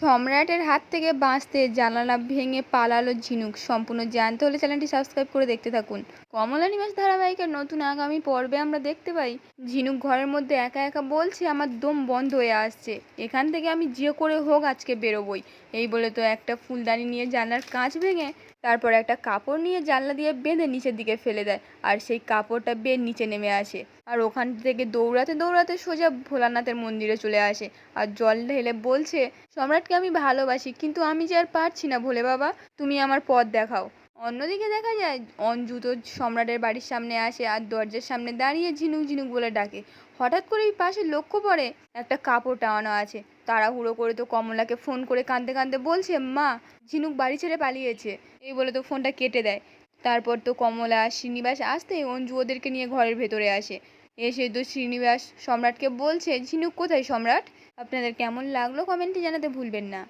সম্রাটের হাত থেকে বাঁচতে জানালা ভেঙে পালালো ঝিনুক। সম্পূর্ণ জানতে হলে চ্যানেলটি সাবস্ক্রাইব করে দেখতে থাকুন। কমলা নিবাস ধারাবাহিকের নতুন আগামী পর্বে আমরা দেখতে পাই ঝিনুক ঘরের মধ্যে একা একা বলছে, আমার দম বন্ধ হয়ে আসছে, এখান থেকে আমি যে করে হোক আজকে বেরোবই। এই বলে তো একটা ফুলদানি নিয়ে জানলার কাঁচ ভেঙে তারপর একটা কাপড় নিয়ে জানলা দিয়ে বেঁধে নিচের দিকে ফেলে দেয়, আর সেই কাপড়টা বেয়ে নিচে নেমে আসে। আর ওখান থেকে দৌড়াতে দৌড়াতে সোজা ভোলানাথের মন্দিরে চলে আসে আর জল ঢেলে বলছে, সম্রাটকে আমি ভালোবাসি, কিন্তু আমি যে আর পারছি না ভোলে বাবা, তুমি আমার পথ দেখাও। অন্যদিকে দেখা যায় অঞ্জু তো সম্রাটের বাড়ির সামনে আসে আর দরজার সামনে দাঁড়িয়ে ঝিনুক ঝিনুক বলে ডাকে। হঠাৎ করেই পাশে লক্ষ্য পড়ে একটা কাপড় টাঙানো আছে। তাড়াহুড়ো করে তো কমলাকে ফোন করে কাঁদতে কাঁদতে বলছে, মা, ঝিনুক বাড়ি ছেড়ে পালিয়েছে। এই বলে তো ফোনটা কেটে দেয়। তারপর তো কমলা আর শ্রীনিবাস আসতেই অঞ্জু ওদেরকে নিয়ে ঘরের ভেতরে আসে। এসে তো শ্রীনিবাস সম্রাটকে বলছে, ঝিনুক কোথায় সম্রাট? আপনাদের কেমন লাগলো কমেন্টে জানাতে ভুলবেন না।